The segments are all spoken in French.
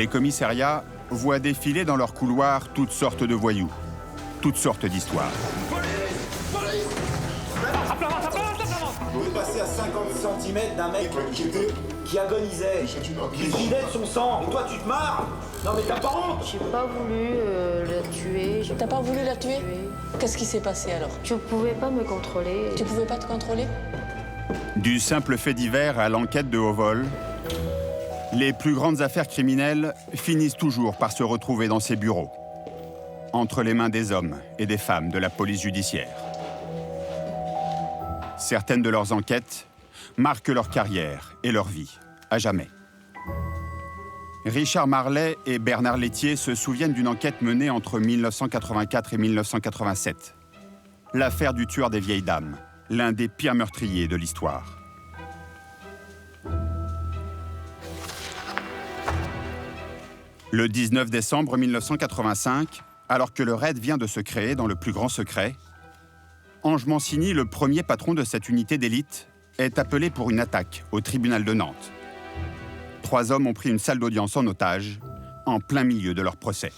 Les commissariats voient défiler dans leurs couloirs toutes sortes de voyous, toutes sortes d'histoires. Vous êtes passé à 50 cm d'un mec qui agonisait, qui vidait de son sang. Et toi, tu te marres? Non mais t'as pas honte? J'ai pas voulu la tuer. T'as pas voulu la tuer? Qu'est-ce qui s'est passé alors? Je pouvais pas me contrôler. Tu pouvais pas te contrôler? Du simple fait divers à l'enquête de haut vol, les plus grandes affaires criminelles finissent toujours par se retrouver dans ces bureaux, entre les mains des hommes et des femmes de la police judiciaire. Certaines de leurs enquêtes marquent leur carrière et leur vie, à jamais. Richard Marley et Bernard Lethier se souviennent d'une enquête menée entre 1984 et 1987. L'affaire du tueur des vieilles dames, l'un des pires meurtriers de l'histoire. Le 19 décembre 1985, alors que le raid vient de se créer dans le plus grand secret, Ange Mancini, le premier patron de cette unité d'élite, est appelé pour une attaque au tribunal de Nantes. 3 hommes ont pris une salle d'audience en otage, en plein milieu de leur procès.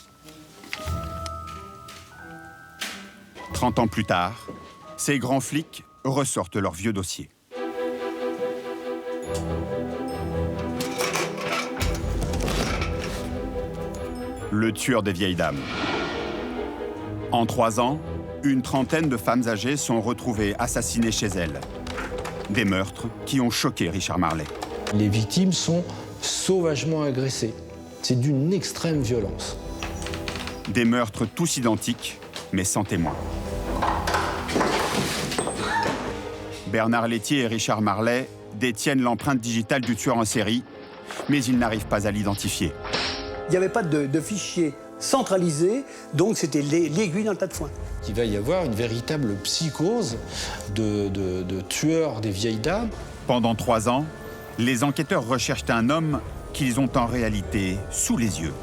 30 ans plus tard, ces grands flics ressortent leur vieux dossier. Le tueur des vieilles dames. En 3 ans, une trentaine de femmes âgées sont retrouvées assassinées chez elles. Des meurtres qui ont choqué Richard Marley. Les victimes sont sauvagement agressées. C'est d'une extrême violence. Des meurtres tous identiques, mais sans témoins. Bernard Lethier et Richard Marley détiennent l'empreinte digitale du tueur en série, mais ils n'arrivent pas à l'identifier. Il n'y avait pas de fichier centralisé, donc c'était l'aiguille dans le tas de foin. Il va y avoir une véritable psychose de tueurs des vieilles dames. Pendant 3 ans, les enquêteurs recherchent un homme qu'ils ont en réalité sous les yeux.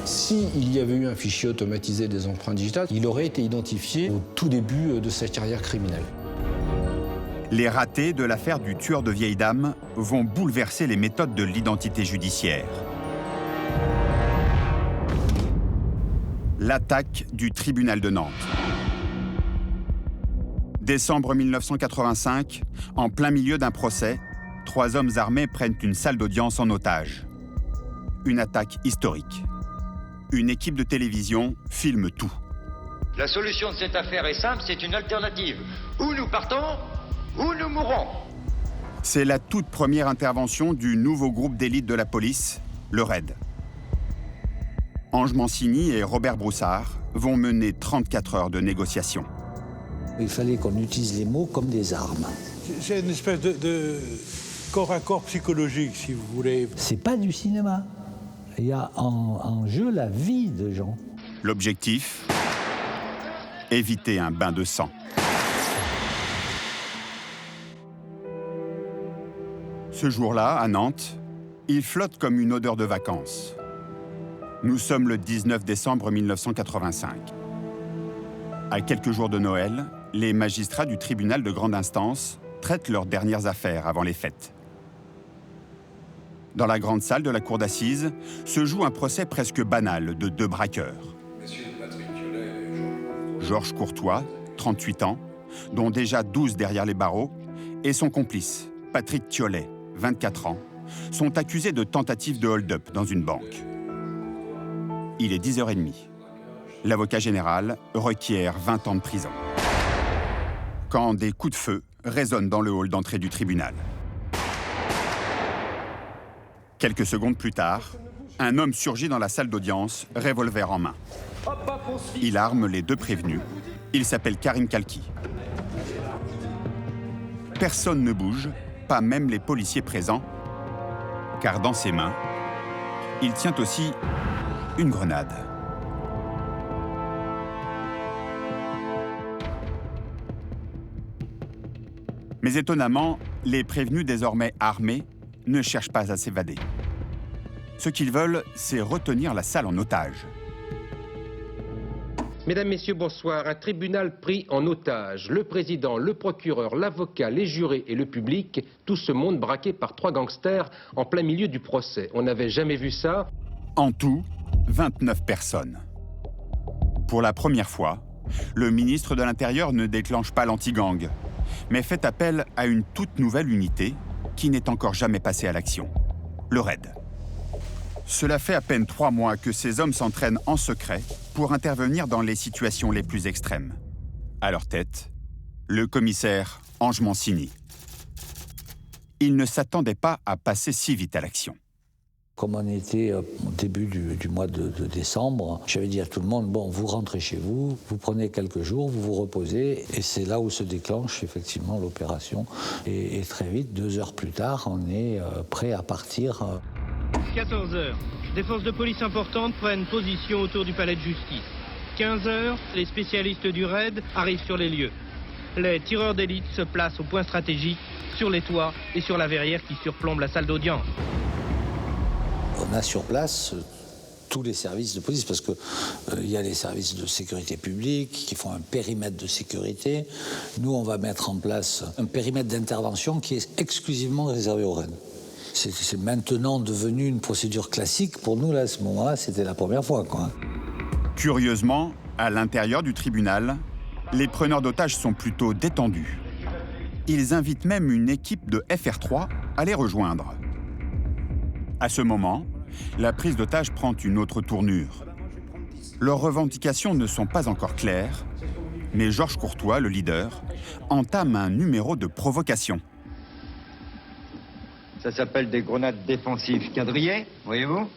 S'il y avait eu un fichier automatisé des empreintes digitales, il aurait été identifié au tout début de sa carrière criminelle. Les ratés de l'affaire du tueur de vieilles dames vont bouleverser les méthodes de l'identité judiciaire. L'attaque du tribunal de Nantes. Décembre 1985, en plein milieu d'un procès, 3 hommes armés prennent une salle d'audience en otage. Une attaque historique. Une équipe de télévision filme tout. La solution de cette affaire est simple, c'est une alternative. Ou nous partons, ou nous mourrons. C'est la toute première intervention du nouveau groupe d'élite de la police, le RAID. Ange Mancini et Robert Broussard vont mener 34 heures de négociations. Il fallait qu'on utilise les mots comme des armes. C'est une espèce de corps à corps psychologique, si vous voulez. C'est pas du cinéma. Il y a en jeu la vie de gens. L'objectif ? Éviter un bain de sang. Ce jour-là, à Nantes, il flotte comme une odeur de vacances. Nous sommes le 19 décembre 1985. À quelques jours de Noël, les magistrats du tribunal de grande instance traitent leurs dernières affaires avant les fêtes. Dans la grande salle de la cour d'assises se joue un procès presque banal de 2 braqueurs. Georges Courtois, 38 ans, dont déjà 12 derrière les barreaux, et son complice, Patrick Thiollet, 24 ans, sont accusés de tentative de hold-up dans une banque. Il est 10h30. L'avocat général requiert 20 ans de prison. Quand des coups de feu résonnent dans le hall d'entrée du tribunal. Quelques secondes plus tard, un homme surgit dans la salle d'audience, revolver en main. Il arme les 2 prévenus. Il s'appelle Karim Kalki. Personne ne bouge, pas même les policiers présents, car dans ses mains, il tient aussi une grenade. Mais étonnamment, les prévenus désormais armés ne cherchent pas à s'évader. Ce qu'ils veulent, c'est retenir la salle en otage. Mesdames, Messieurs, bonsoir. Un tribunal pris en otage. Le président, le procureur, l'avocat, les jurés et le public, tout ce monde braqué par 3 gangsters en plein milieu du procès. On n'avait jamais vu ça. En tout, 29 personnes. Pour la première fois, le ministre de l'Intérieur ne déclenche pas l'anti-gang, mais fait appel à une toute nouvelle unité qui n'est encore jamais passée à l'action, le RAID. Cela fait à peine 3 mois que ces hommes s'entraînent en secret pour intervenir dans les situations les plus extrêmes. À leur tête, le commissaire Ange Mancini. Il ne s'attendait pas à passer si vite à l'action. Comme on était au début du mois de décembre, j'avais dit à tout le monde, bon, vous rentrez chez vous, vous prenez quelques jours, vous vous reposez, et c'est là où se déclenche effectivement l'opération. Et très vite, 2 heures plus tard, on est prêt à partir. 14 heures, des forces de police importantes prennent position autour du palais de justice. 15 heures, les spécialistes du RAID arrivent sur les lieux. Les tireurs d'élite se placent au point stratégique, sur les toits et sur la verrière qui surplombe la salle d'audience. On a sur place tous les services de police, parce qu'il y a les services de sécurité publique qui font un périmètre de sécurité. Nous, on va mettre en place un périmètre d'intervention qui est exclusivement réservé au RAID. C'est maintenant devenu une procédure classique. Pour nous, là, à ce moment-là, c'était la première fois, quoi. Curieusement, à l'intérieur du tribunal, les preneurs d'otages sont plutôt détendus. Ils invitent même une équipe de FR3 à les rejoindre. À ce moment, la prise d'otage prend une autre tournure. Leurs revendications ne sont pas encore claires, mais Georges Courtois, le leader, entame un numéro de provocation. Ça s'appelle des grenades défensives quadrillées, voyez-vous.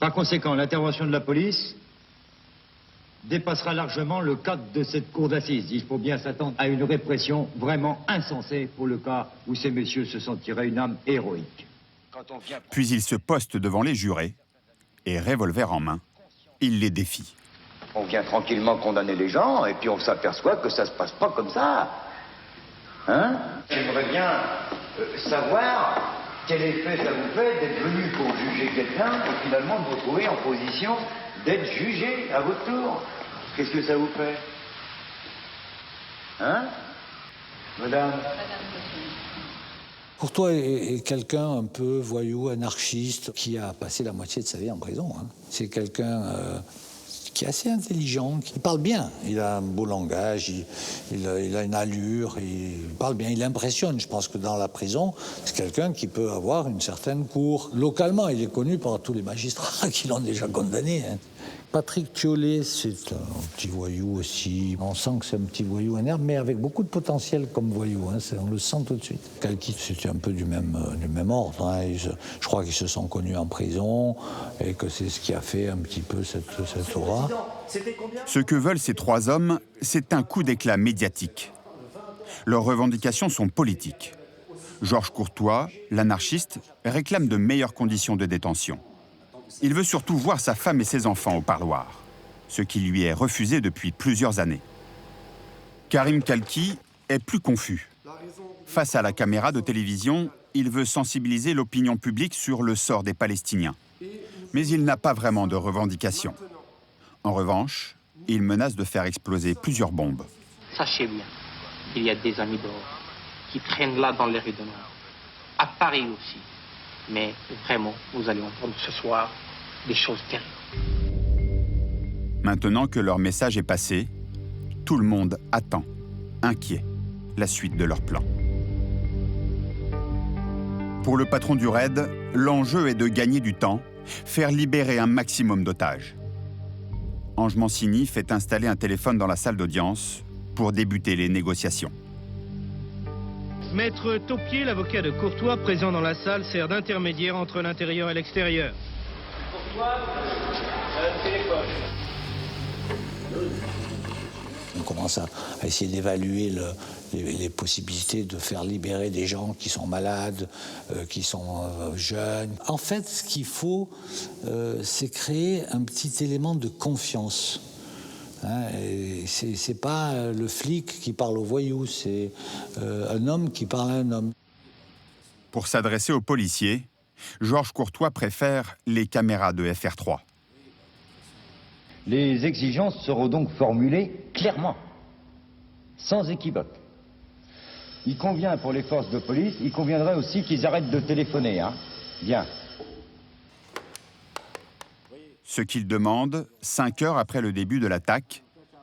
Par conséquent, l'intervention de la police dépassera largement le cadre de cette cour d'assises. Il faut bien s'attendre à une répression vraiment insensée pour le cas où ces messieurs se sentiraient une âme héroïque. Puis il se poste devant les jurés et, revolver en main, il les défie. On vient tranquillement condamner les gens et puis on s'aperçoit que ça se passe pas comme ça. Hein? J'aimerais bien savoir quel effet ça vous fait d'être venu pour juger quelqu'un et finalement de vous retrouver en position d'être jugé à votre tour. Qu'est-ce que ça vous fait? Hein? Madame? Courtois est quelqu'un un peu voyou, anarchiste, qui a passé la moitié de sa vie en prison. Hein. C'est quelqu'un qui est assez intelligent, qui parle bien. Il a un beau langage, il a une allure, il parle bien, il impressionne. Je pense que dans la prison, c'est quelqu'un qui peut avoir une certaine cour. Localement, il est connu par tous les magistrats qui l'ont déjà condamné. Hein. Patrick Thiollet, c'est un petit voyou aussi. On sent que c'est un petit voyou énervé, mais avec beaucoup de potentiel comme voyou. Hein. On le sent tout de suite. Calki, c'était un peu du même ordre. Hein. Je crois qu'ils se sont connus en prison et que c'est ce qui a fait un petit peu cette aura. Ce que veulent ces 3 hommes, c'est un coup d'éclat médiatique. Leurs revendications sont politiques. Georges Courtois, l'anarchiste, réclame de meilleures conditions de détention. Il veut surtout voir sa femme et ses enfants au parloir, ce qui lui est refusé depuis plusieurs années. Karim Kalki est plus confus. Face à la caméra de télévision, il veut sensibiliser l'opinion publique sur le sort des Palestiniens. Mais il n'a pas vraiment de revendications. En revanche, il menace de faire exploser plusieurs bombes. Sachez bien, il y a des amis d'or qui traînent là dans les rues de Nord. À Paris aussi. Mais vraiment, vous allez entendre ce soir des choses terribles. Maintenant que leur message est passé, tout le monde attend, inquiet, la suite de leur plan. Pour le patron du RAID, l'enjeu est de gagner du temps, faire libérer un maximum d'otages. Ange Mancini fait installer un téléphone dans la salle d'audience pour débuter les négociations. Maître Taupier, l'avocat de Courtois, présent dans la salle, sert d'intermédiaire entre l'intérieur et l'extérieur. Courtois, téléphone. On commence à essayer d'évaluer les possibilités de faire libérer des gens qui sont malades, qui sont jeunes. En fait, ce qu'il faut, c'est créer un petit élément de confiance. Hein, c'est pas le flic qui parle au voyou, c'est un homme qui parle à un homme. Pour s'adresser aux policiers, Georges Courtois préfère les caméras de FR3. Les exigences seront donc formulées clairement, sans équivoque. Il convient pour les forces de police, il conviendrait aussi qu'ils arrêtent de téléphoner. Hein. Bien. Ce qu'il demande, 5 heures après le début de l'attaque,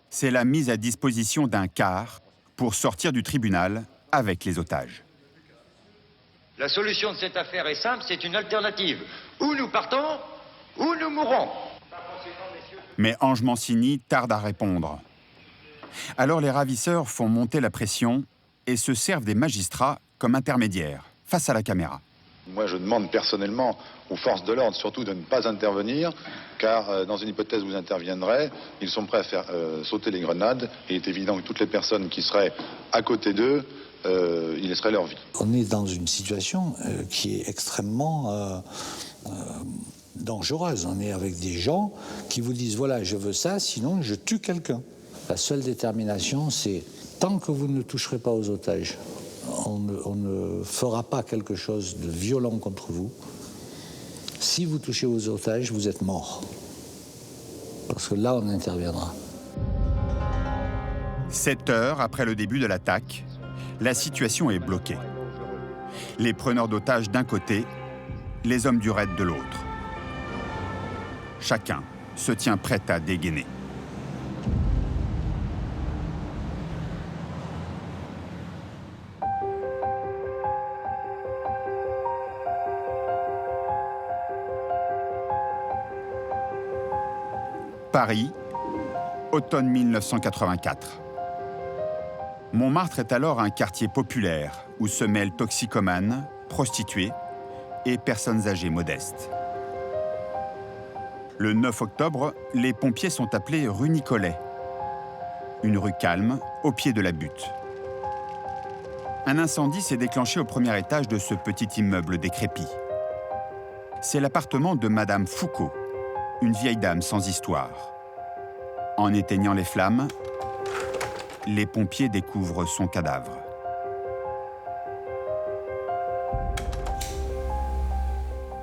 c'est la mise à disposition d'un car pour sortir du tribunal avec les otages. La solution de cette affaire est simple, c'est une alternative. Ou nous partons, ou nous mourrons. Mais Ange Mancini tarde à répondre. Alors les ravisseurs font monter la pression et se servent des magistrats comme intermédiaires face à la caméra. Moi, je demande personnellement aux forces de l'ordre surtout de ne pas intervenir, car dans une hypothèse où vous interviendrez, ils sont prêts à faire sauter les grenades. Et il est évident que toutes les personnes qui seraient à côté d'eux, ils laisseraient leur vie. On est dans une situation qui est extrêmement dangereuse. On est avec des gens qui vous disent « voilà, je veux ça, sinon je tue quelqu'un ». La seule détermination, c'est tant que vous ne toucherez pas aux otages, on ne fera pas quelque chose de violent contre vous. Si vous touchez aux otages, vous êtes mort. Parce que là, on interviendra. 7 heures après le début de l'attaque, la situation est bloquée. Les preneurs d'otages d'un côté, les hommes du raid de l'autre. Chacun se tient prêt à dégainer. Paris, automne 1984. Montmartre est alors un quartier populaire où se mêlent toxicomanes, prostituées et personnes âgées modestes. Le 9 octobre, les pompiers sont appelés rue Nicolet, une rue calme au pied de la butte. Un incendie s'est déclenché au premier étage de ce petit immeuble décrépit. C'est l'appartement de Madame Foucault, une vieille dame sans histoire. En éteignant les flammes, les pompiers découvrent son cadavre.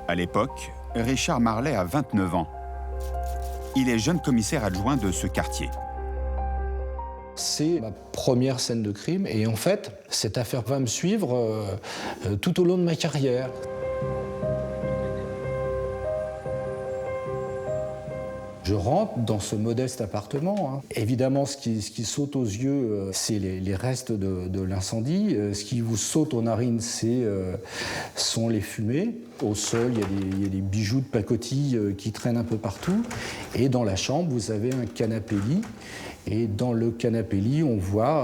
À l'époque, Richard Marlet a 29 ans. Il est jeune commissaire adjoint de ce quartier. C'est ma première scène de crime et en fait, cette affaire va me suivre tout au long de ma carrière. Je rentre dans ce modeste appartement. Évidemment, ce qui saute aux yeux, c'est les restes de l'incendie. Ce qui vous saute aux narines, sont les fumées. Au sol, il y a des bijoux de pacotille qui traînent un peu partout. Et dans la chambre, vous avez un canapé-lit. Et dans le canapé-lit, on voit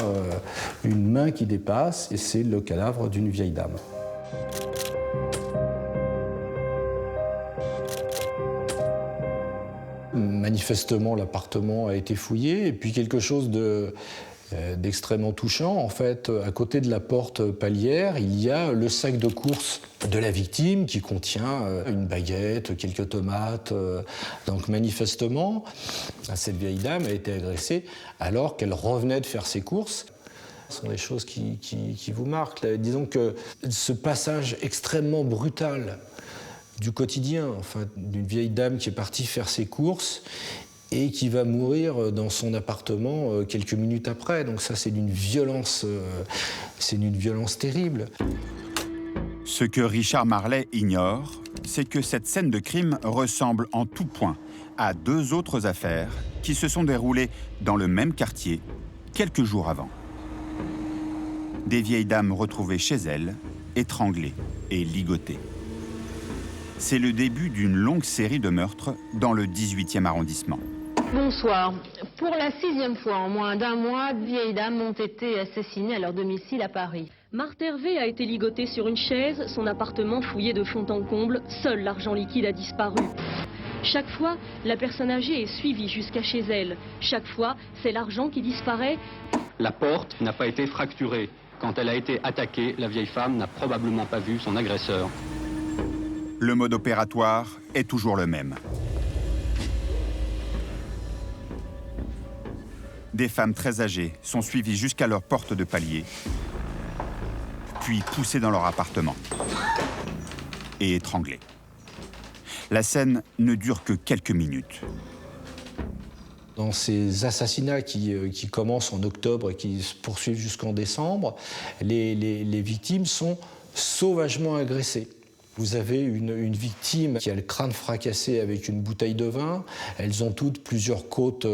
une main qui dépasse, et c'est le cadavre d'une vieille dame. Manifestement, l'appartement a été fouillé, et puis quelque chose d'extrêmement touchant. En fait, à côté de la porte palière, il y a le sac de course de la victime qui contient une baguette, quelques tomates. Donc manifestement, cette vieille dame a été agressée alors qu'elle revenait de faire ses courses. Ce sont des choses qui vous marquent. Disons que ce passage extrêmement brutal du quotidien, enfin, d'une vieille dame qui est partie faire ses courses et qui va mourir dans son appartement quelques minutes après. Donc ça, c'est d'une violence terrible. Ce que Richard Marlet ignore, c'est que cette scène de crime ressemble en tout point à 2 autres affaires qui se sont déroulées dans le même quartier quelques jours avant. Des vieilles dames retrouvées chez elles, étranglées et ligotées. C'est le début d'une longue série de meurtres dans le 18e arrondissement. Bonsoir. Pour la 6e fois en moins d'un mois, de vieilles dames ont été assassinées à leur domicile à Paris. Marthe Hervé a été ligotée sur une chaise, son appartement fouillé de fond en comble, seul l'argent liquide a disparu. Chaque fois, la personne âgée est suivie jusqu'à chez elle. Chaque fois, c'est l'argent qui disparaît. La porte n'a pas été fracturée. Quand elle a été attaquée, la vieille femme n'a probablement pas vu son agresseur. Le mode opératoire est toujours le même. Des femmes très âgées sont suivies jusqu'à leur porte de palier, puis poussées dans leur appartement et étranglées. La scène ne dure que quelques minutes. Dans ces assassinats qui commencent en octobre et qui se poursuivent jusqu'en décembre, les victimes sont sauvagement agressées. Vous avez une victime qui a le crâne fracassé avec une bouteille de vin. Elles ont toutes plusieurs côtes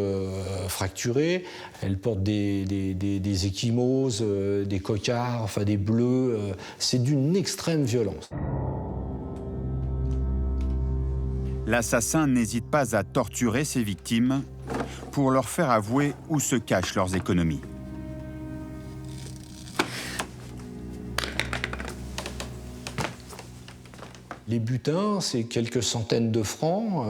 fracturées. Elles portent des ecchymoses, des cocards, enfin des bleus. C'est d'une extrême violence. L'assassin n'hésite pas à torturer ses victimes pour leur faire avouer où se cachent leurs économies. Les butins, c'est quelques centaines de francs,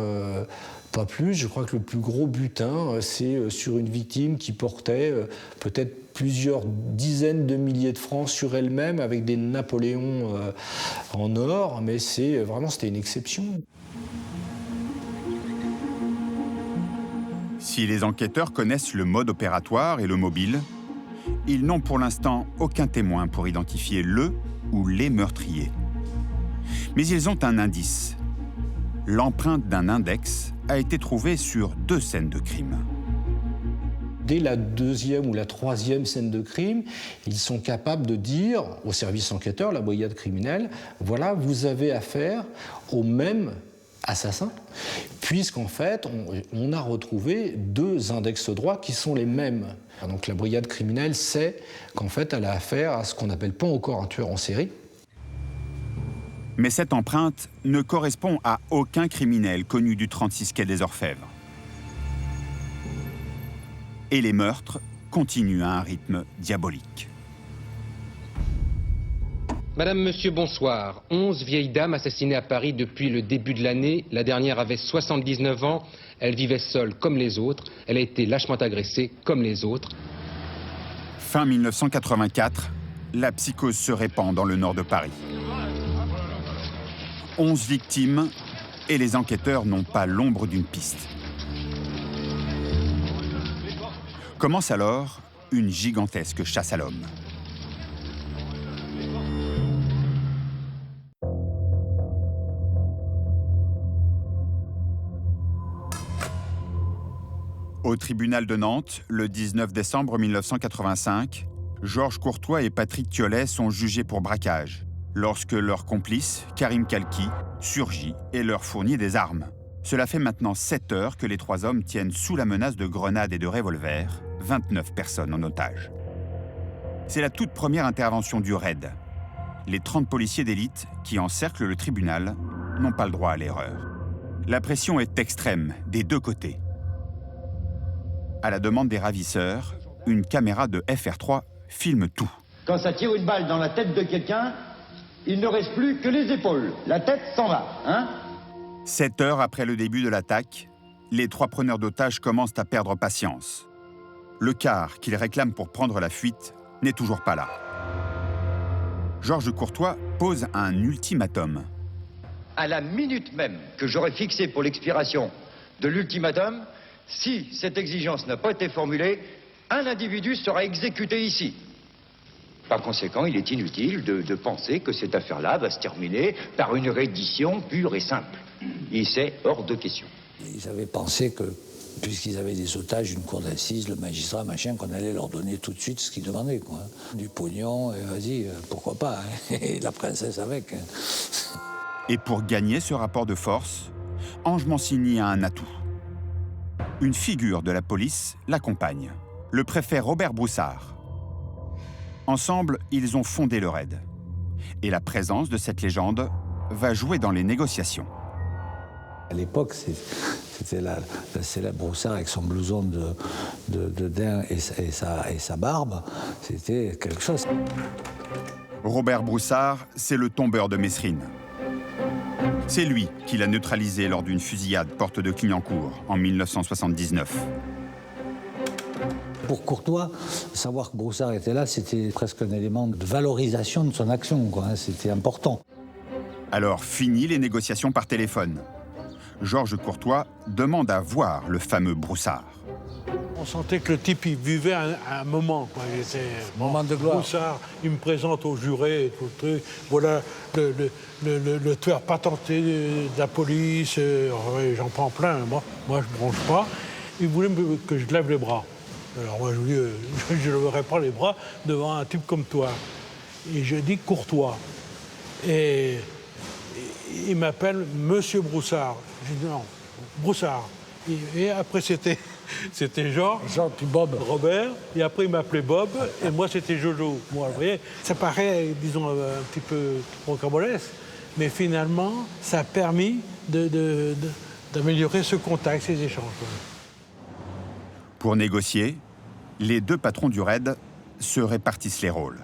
pas plus. Je crois que le plus gros butin, c'est sur une victime qui portait peut-être plusieurs dizaines de milliers de francs sur elle-même avec des Napoléons en or, mais c'était une exception. Si les enquêteurs connaissent le mode opératoire et le mobile, ils n'ont pour l'instant aucun témoin pour identifier le ou les meurtriers. Mais ils ont un indice. L'empreinte d'un index a été trouvée sur 2 scènes de crime. Dès la 2e ou la 3e scène de crime, ils sont capables de dire au service enquêteur, la brigade criminelle, voilà, vous avez affaire au même assassin, puisqu'en fait, on a retrouvé 2 index droits qui sont les mêmes. Donc la brigade criminelle sait qu'en fait, elle a affaire à ce qu'on n'appelle pas encore un tueur en série. Mais cette empreinte ne correspond à aucun criminel connu du 36 quai des Orfèvres. Et les meurtres continuent à un rythme diabolique. Madame, monsieur, bonsoir. 11 vieilles dames assassinées à Paris depuis le début de l'année. La dernière avait 79 ans. Elle vivait seule comme les autres. Elle a été lâchement agressée comme les autres. Fin 1984, la psychose se répand dans le nord de Paris. 11 victimes et les enquêteurs n'ont pas l'ombre d'une piste. Commence alors une gigantesque chasse à l'homme. Au tribunal de Nantes, le 19 décembre 1985, Georges Courtois et Patrick Thiollet sont jugés pour braquage, lorsque leur complice, Karim Kalki, surgit et leur fournit des armes. Cela fait maintenant 7 heures que les 3 hommes tiennent sous la menace de grenades et de revolvers 29 personnes en otage. C'est la toute première intervention du RAID. Les 30 policiers d'élite qui encerclent le tribunal n'ont pas le droit à l'erreur. La pression est extrême des 2 côtés. À la demande des ravisseurs, une caméra de FR3 filme tout. Quand ça tire une balle dans la tête de quelqu'un, il ne reste plus que les épaules. La tête s'en va, hein? 7 heures après le début de l'attaque, les 3 preneurs d'otages commencent à perdre patience. Le quart qu'ils réclament pour prendre la fuite n'est toujours pas là. Georges Courtois pose un ultimatum. À la minute même que j'aurais fixée pour l'expiration de l'ultimatum, si cette exigence n'a pas été formulée, un individu sera exécuté ici. Par conséquent, il est inutile de penser que cette affaire-là va se terminer par une reddition pure et simple. Et c'est hors de question. Ils avaient pensé que, puisqu'ils avaient des otages, une cour d'assises, le magistrat, machin, qu'on allait leur donner tout de suite ce qu'ils demandaient, quoi. Du pognon, et vas-y, pourquoi pas, hein. Et la princesse avec. Hein. Et pour gagner ce rapport de force, Ange Mancini a un atout. Une figure de la police l'accompagne, le préfet Robert Broussard. Ensemble, ils ont fondé le RAID. Et la présence de cette légende va jouer dans les négociations. À l'époque, c'était le célèbre Broussard avec son blouson de daim et sa barbe. C'était quelque chose. Robert Broussard, c'est le tombeur de Messrine. C'est lui qui l'a neutralisé lors d'une fusillade porte de Clignancourt en 1979. Pour Courtois, savoir que Broussard était là, c'était presque un élément de valorisation de son action, quoi, hein, c'était important. Alors, fini les négociations par téléphone. Georges Courtois demande à voir le fameux Broussard. On sentait que le type, il vivait un moment, quoi. Il était moment de gloire. Broussard, il me présente au juré et tout le truc. Voilà le tueur patenté de la police. J'en prends plein, moi je ne bronche pas. Il voulait que je lève les bras. Alors moi je lui dis, je ne leverai pas les bras devant un type comme toi. Et je dis Courtois. Et il m'appelle Monsieur Broussard. Je dis non, Broussard. Et après, c'était Georges, puis Bob. Robert, et après, il m'appelait Bob, et moi, c'était Jojo. Moi, vous voyez, ça paraît, disons, un petit peu rocambolesque, mais finalement, ça a permis d'améliorer ce contact, ces échanges. Pour négocier, les deux patrons du raid se répartissent les rôles.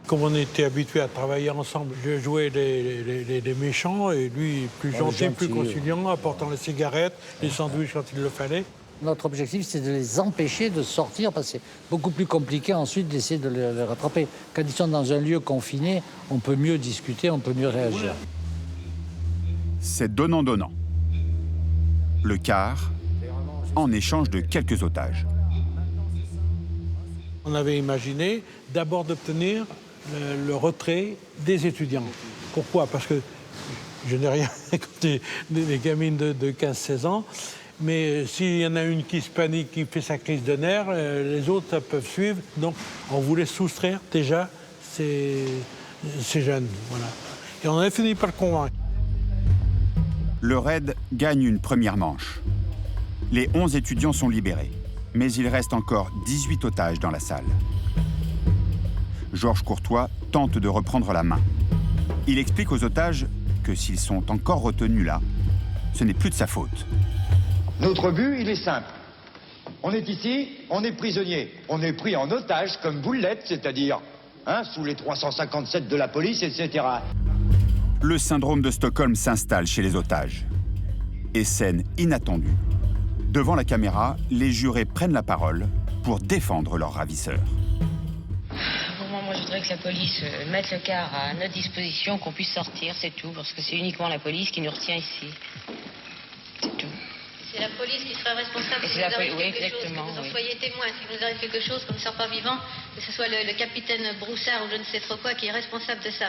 Comme on était habitués à travailler ensemble, je jouais les méchants et lui, plus gentil, plus conciliant, apportant les cigarettes, les sandwichs quand il le fallait. Notre objectif, c'est de les empêcher de sortir, parce que c'est beaucoup plus compliqué ensuite d'essayer de les rattraper. Quand ils sont dans un lieu confiné, on peut mieux discuter, on peut mieux réagir. C'est donnant-donnant. Le quart, en échange de quelques otages. On avait imaginé d'abord d'obtenir le retrait des étudiants. Pourquoi? Parce que je n'ai rien contre des gamines de 15-16 ans, mais s'il y en a une qui se panique, qui fait sa crise de nerfs, les autres peuvent suivre. Donc on voulait soustraire déjà ces jeunes. Voilà. Et on avait fini par le convaincre. Le raid gagne une première manche. Les 11 étudiants sont libérés, mais il reste encore 18 otages dans la salle. Georges Courtois tente de reprendre la main. Il explique aux otages que s'ils sont encore retenus là, ce n'est plus de sa faute. Notre but, il est simple. On est ici, on est prisonnier. On est pris en otage comme vous l'êtes, c'est-à-dire sous les 357 de la police, etc. Le syndrome de Stockholm s'installe chez les otages. Et scène inattendue. Devant la caméra, les jurés prennent la parole pour défendre leur ravisseur. Moi, je voudrais que la police mette le car à notre disposition, qu'on puisse sortir, c'est tout, parce que c'est uniquement la police qui nous retient ici. C'est tout. C'est la police qui sera responsable si vous arrive quelque chose, que vous en soyez témoin. Si vous arrive quelque chose, qu'on ne sort pas vivant, que ce soit le capitaine Broussard ou je ne sais trop quoi qui est responsable de ça.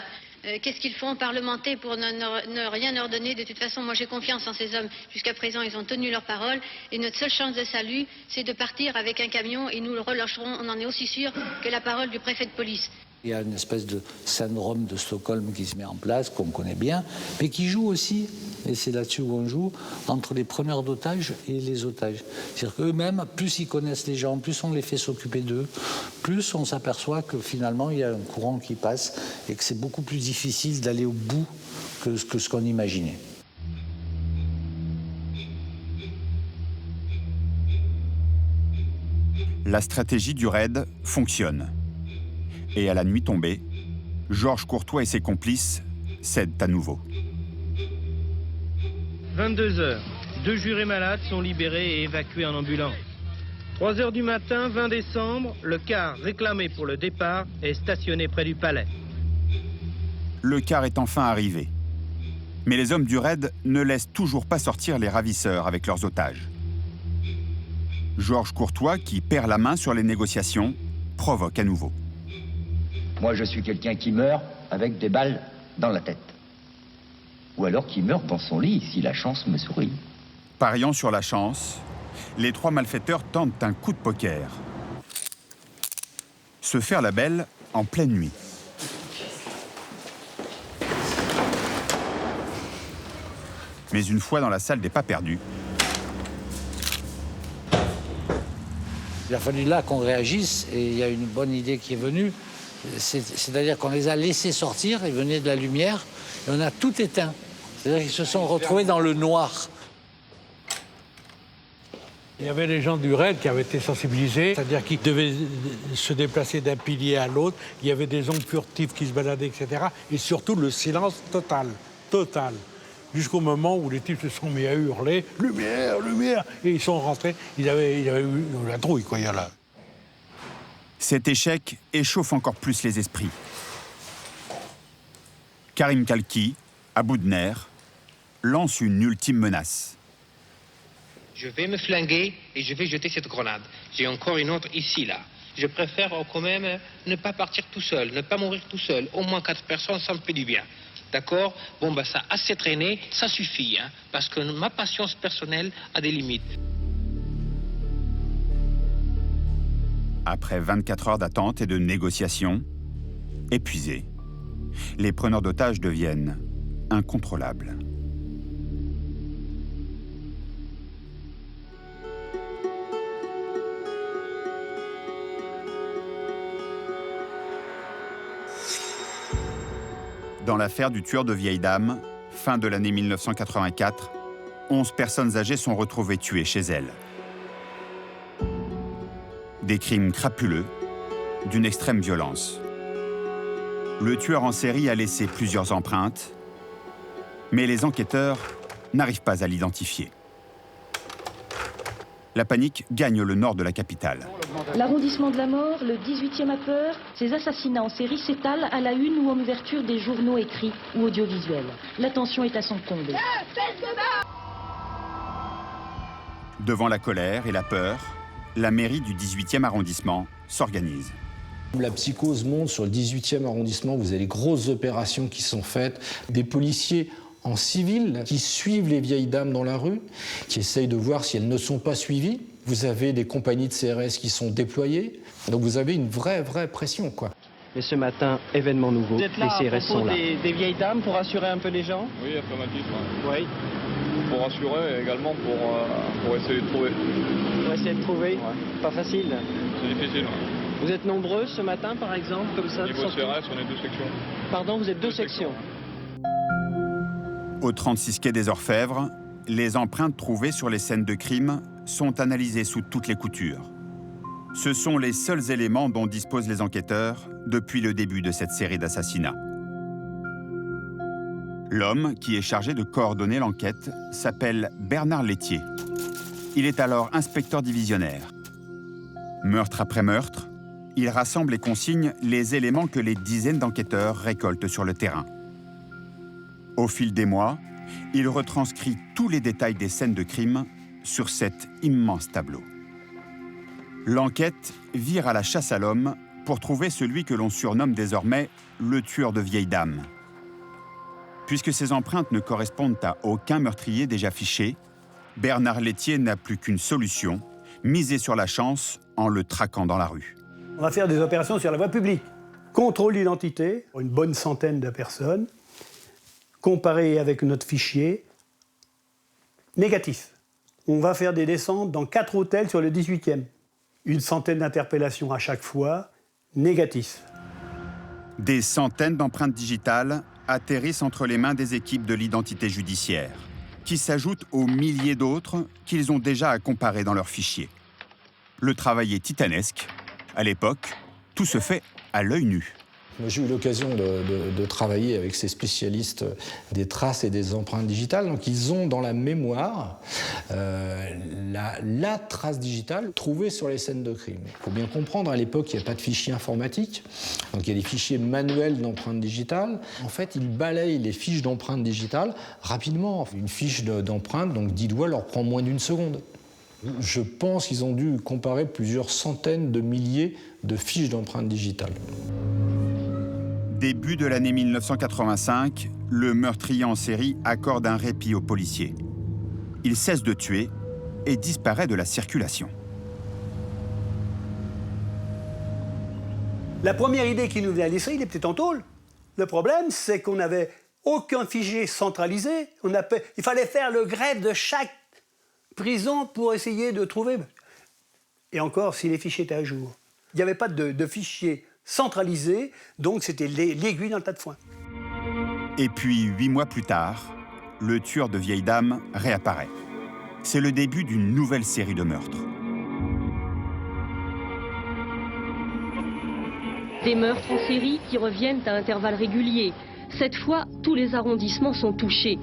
Qu'est-ce qu'ils font parlementer pour ne rien ordonner? De toute façon, moi j'ai confiance en ces hommes. Jusqu'à présent, ils ont tenu leur parole. Et notre seule chance de salut, c'est de partir avec un camion et nous le relâcherons. On en est aussi sûr que la parole du préfet de police. Il y a une espèce de syndrome de Stockholm qui se met en place, qu'on connaît bien, mais qui joue aussi, et c'est là-dessus où on joue, entre les preneurs d'otages et les otages. C'est-à-dire qu'eux-mêmes, plus ils connaissent les gens, plus on les fait s'occuper d'eux, plus on s'aperçoit que finalement il y a un courant qui passe et que c'est beaucoup plus difficile d'aller au bout que ce qu'on imaginait. La stratégie du raid fonctionne. Et à la nuit tombée, Georges Courtois et ses complices cèdent à nouveau. 22 heures. 2 jurés malades sont libérés et évacués en ambulance. 3 heures du matin, 20 décembre, le car réclamé pour le départ est stationné près du palais. Le car est enfin arrivé. Mais les hommes du raid ne laissent toujours pas sortir les ravisseurs avec leurs otages. Georges Courtois, qui perd la main sur les négociations, provoque à nouveau. Moi, je suis quelqu'un qui meurt avec des balles dans la tête. Ou alors qui meurt dans son lit, si la chance me sourit. Pariant sur la chance, les 3 malfaiteurs tentent un coup de poker. Se faire la belle en pleine nuit. Mais une fois dans la salle des pas perdus, il a fallu là qu'on réagisse, et il y a une bonne idée qui est venue. C'est-à-dire qu'on les a laissés sortir, ils venaient de la lumière, et on a tout éteint. C'est-à-dire qu'ils se sont retrouvés dans le noir. Il y avait les gens du raid qui avaient été sensibilisés, c'est-à-dire qu'ils devaient se déplacer d'un pilier à l'autre. Il y avait des ombres furtives qui se baladaient, etc. Et surtout le silence total, total. Jusqu'au moment où les types se sont mis à hurler « Lumière, lumière !» Et ils sont rentrés, ils avaient eu la trouille, quoi, il y a là. Cet échec échauffe encore plus les esprits. Karim Kalki, à bout de nerfs, lance une ultime menace. Je vais me flinguer et je vais jeter cette grenade. J'ai encore une autre ici, là. Je préfère quand même ne pas partir tout seul, ne pas mourir tout seul. Au moins 4 personnes, ça me fait du bien. D'accord? Bon, ça a assez traîné, ça suffit, parce que ma patience personnelle a des limites. Après 24 heures d'attente et de négociations, épuisés, les preneurs d'otages deviennent incontrôlable. Dans l'affaire du tueur de vieilles dames, fin de l'année 1984, 11 personnes âgées sont retrouvées tuées chez elles. Des crimes crapuleux, d'une extrême violence. Le tueur en série a laissé plusieurs empreintes, mais les enquêteurs n'arrivent pas à l'identifier. La panique gagne le nord de la capitale. L'arrondissement de la mort, le 18e a peur. Ces assassinats en série s'étalent à la une ou en ouverture des journaux écrits ou audiovisuels. L'attention est à son comble. Devant la colère et la peur, la mairie du 18e arrondissement s'organise. La psychose monte sur le 18e arrondissement. Vous avez des grosses opérations qui sont faites. Des policiers en civil qui suivent les vieilles dames dans la rue, qui essayent de voir si elles ne sont pas suivies. Vous avez des compagnies de CRS qui sont déployées. Donc vous avez une vraie pression, quoi. Mais ce matin, événement nouveau, Vous êtes là les CRS sont là. des vieilles dames pour rassurer un peu les gens? Oui, affirmatif. Oui. Pour rassurer et également pour essayer de trouver. Pour essayer de trouver? Pas facile. C'est difficile. Vous êtes nombreux ce matin, par exemple, comme ça? Au niveau CRS, on est 2 sections. Pardon, vous êtes deux sections. Au 36 quai des Orfèvres, les empreintes trouvées sur les scènes de crime sont analysées sous toutes les coutures. Ce sont les seuls éléments dont disposent les enquêteurs depuis le début de cette série d'assassinats. L'homme qui est chargé de coordonner l'enquête s'appelle Bernard Laitier. Il est alors inspecteur divisionnaire. Meurtre après meurtre, il rassemble et consigne les éléments que les dizaines d'enquêteurs récoltent sur le terrain. Au fil des mois, il retranscrit tous les détails des scènes de crime sur cet immense tableau. L'enquête vire à la chasse à l'homme pour trouver celui que l'on surnomme désormais le tueur de vieilles dames. Puisque ces empreintes ne correspondent à aucun meurtrier déjà fiché, Bernard Laitier n'a plus qu'une solution, miser sur la chance en le traquant dans la rue. On va faire des opérations sur la voie publique. Contrôle d'identité, une bonne centaine de personnes, comparé avec notre fichier, négatif. On va faire des descentes dans 4 hôtels sur le 18e. Une centaine d'interpellations à chaque fois, négatif. Des centaines d'empreintes digitales atterrissent entre les mains des équipes de l'identité judiciaire, qui s'ajoutent aux milliers d'autres qu'ils ont déjà à comparer dans leurs fichiers. Le travail est titanesque. À l'époque, tout se fait à l'œil nu. J'ai eu l'occasion de travailler avec ces spécialistes des traces et des empreintes digitales. Donc ils ont dans la mémoire la trace digitale trouvée sur les scènes de crime. Il faut bien comprendre, à l'époque, il n'y a pas de fichiers informatiques. Donc il y a des fichiers manuels d'empreintes digitales. En fait, ils balayent les fiches d'empreintes digitales rapidement. Une fiche d'empreinte, donc 10 doigts, leur prend moins d'1 seconde. Je pense qu'ils ont dû comparer plusieurs centaines de milliers de fiches d'empreintes digitales. Début de l'année 1985, le meurtrier en série accorde un répit aux policiers. Il cesse de tuer et disparaît de la circulation. La première idée qui nous vient à l'esprit, il est peut-être en tôle. Le problème, c'est qu'on n'avait aucun fichier centralisé. Il fallait faire le greffe de chaque prison pour essayer de trouver. Et encore, si les fichiers étaient à jour. Il n'y avait pas de fichier centralisé, donc c'était l'aiguille dans le tas de foin. Et puis, 8 mois plus tard, le tueur de vieilles dames réapparaît. C'est le début d'une nouvelle série de meurtres. Des meurtres en série qui reviennent à intervalles réguliers. Cette fois, tous les arrondissements sont touchés.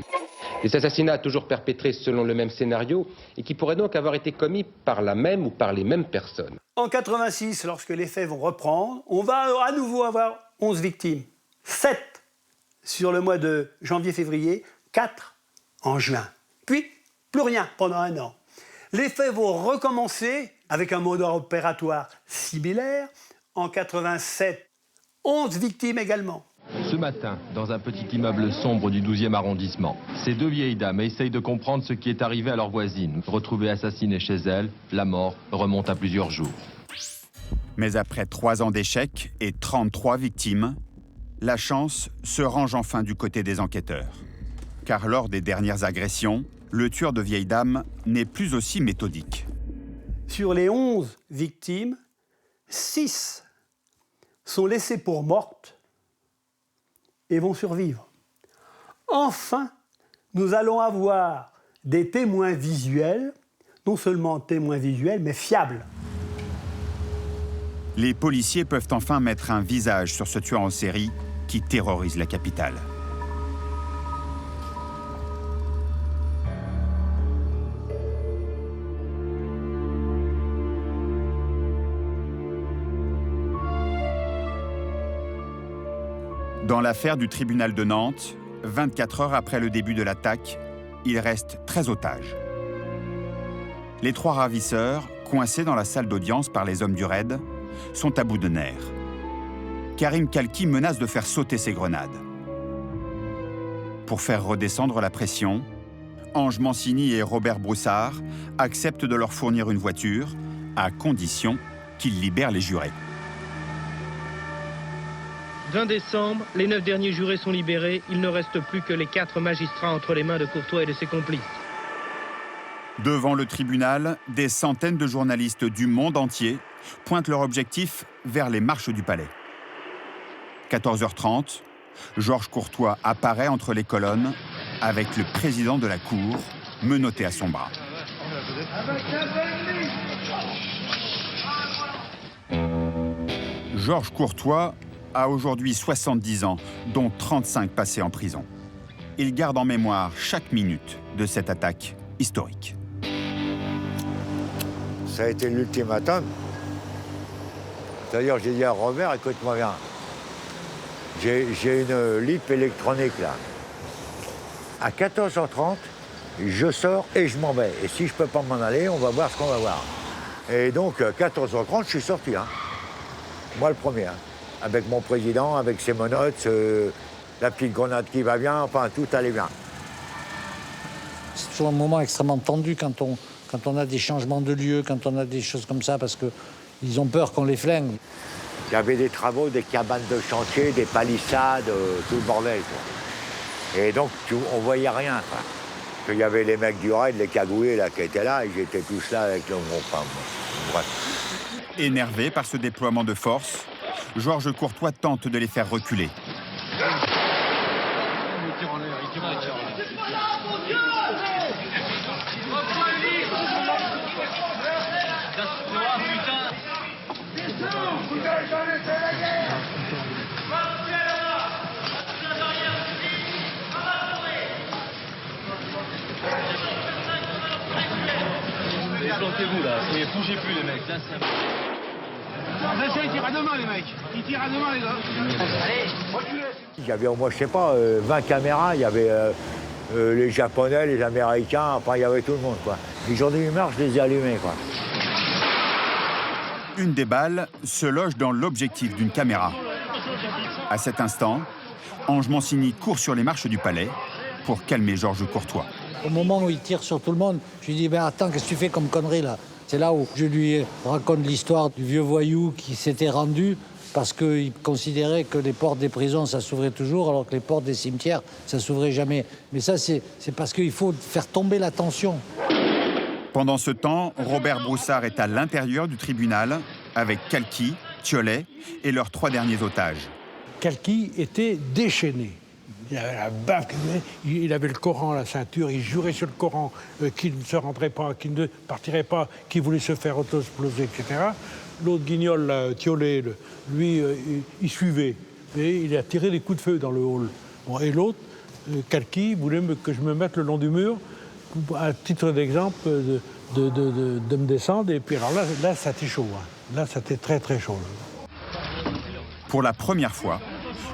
Des assassinats toujours perpétrés selon le même scénario et qui pourraient donc avoir été commis par la même ou par les mêmes personnes. En 86, lorsque les faits vont reprendre, on va à nouveau avoir 11 victimes. 7 sur le mois de janvier-février, 4 en juin. Puis, plus rien pendant 1 an. Les faits vont recommencer avec un mode opératoire similaire. En 87, 11 victimes également. Ce matin, dans un petit immeuble sombre du 12e arrondissement, ces 2 vieilles dames essayent de comprendre ce qui est arrivé à leur voisine. Retrouvées assassinées chez elles, la mort remonte à plusieurs jours. Mais après 3 ans d'échecs et 33 victimes, la chance se range enfin du côté des enquêteurs. Car lors des dernières agressions, le tueur de vieilles dames n'est plus aussi méthodique. Sur les 11 victimes, 6 sont laissées pour mortes et vont survivre. Enfin, nous allons avoir des témoins visuels, non seulement témoins visuels, mais fiables. Les policiers peuvent enfin mettre un visage sur ce tueur en série qui terrorise la capitale. Dans l'affaire du tribunal de Nantes, 24 heures après le début de l'attaque, il reste 13 otages. Les 3 ravisseurs, coincés dans la salle d'audience par les hommes du raid, sont à bout de nerfs. Karim Kalki menace de faire sauter ses grenades. Pour faire redescendre la pression, Ange Mancini et Robert Broussard acceptent de leur fournir une voiture, à condition qu'ils libèrent les jurés. 20 décembre, les 9 derniers jurés sont libérés. Il ne reste plus que les 4 magistrats entre les mains de Courtois et de ses complices. Devant le tribunal, des centaines de journalistes du monde entier pointent leur objectif vers les marches du palais. 14h30, Georges Courtois apparaît entre les colonnes avec le président de la Cour menotté à son bras. Georges Courtois a aujourd'hui 70 ans, dont 35 passés en prison. Il garde en mémoire chaque minute de cette attaque historique. Ça a été l'ultimatum. C'est-à-dire, j'ai dit à Robert, écoute-moi bien, j'ai une lip électronique là. À 14h30, je sors et je m'en vais. Et si je peux pas m'en aller, on va voir ce qu'on va voir. Et donc, 14h30, je suis sorti. Hein. Moi, le premier. Hein. Avec mon président, avec ses menottes, la petite grenade qui va bien, enfin, tout allait bien. C'est toujours un moment extrêmement tendu quand on a des changements de lieu, quand on a des choses comme ça, parce qu'ils ont peur qu'on les flingue. Il y avait des travaux, des cabanes de chantier, des palissades, tout le bordel, quoi. Et donc, on voyait rien, quoi. Il y avait les mecs du raid, les cagoulés, là, qui étaient là, et j'étais tous là avec le gros femme. Bref. Énervé par ce déploiement de force, Georges Courtois tente de les faire reculer. Plantez-vous là, et bougez plus les mecs. Là, il tire à deux mains les mecs. Il tire à deux mains les gars. Allez, reculez. Il y avait au moins, je sais pas, 20 caméras, il y avait les Japonais, les Américains, enfin il y avait tout le monde, quoi. Les jours de humeur, je les ai allumés, quoi. Une des balles se loge dans l'objectif d'une caméra. À cet instant, Ange Mancini court sur les marches du palais pour calmer Georges Courtois. Au moment où il tire sur tout le monde, je lui dis « Ben attends, qu'est-ce que tu fais comme connerie là ?» C'est là où je lui raconte l'histoire du vieux voyou qui s'était rendu parce qu'il considérait que les portes des prisons, ça s'ouvrait toujours, alors que les portes des cimetières, ça s'ouvrait jamais. Mais ça, c'est parce qu'il faut faire tomber la tension. Pendant ce temps, Robert Broussard est à l'intérieur du tribunal avec Kalki, Thiollet et leurs 3 derniers otages. Kalki était déchaîné. Il avait la baffe, il avait le Coran à la ceinture, il jurait sur le Coran qu'il ne se rendrait pas, qu'il ne partirait pas, qu'il voulait se faire auto-exploser, etc. L'autre guignol, Thiollet, lui, il suivait. Et il a tiré des coups de feu dans le hall. Bon, et l'autre, Kalki, voulait que je me mette le long du mur, à titre d'exemple, de me descendre. Et puis alors là ça était chaud. Hein. Là, c'était très, très chaud. Là. Pour la première fois,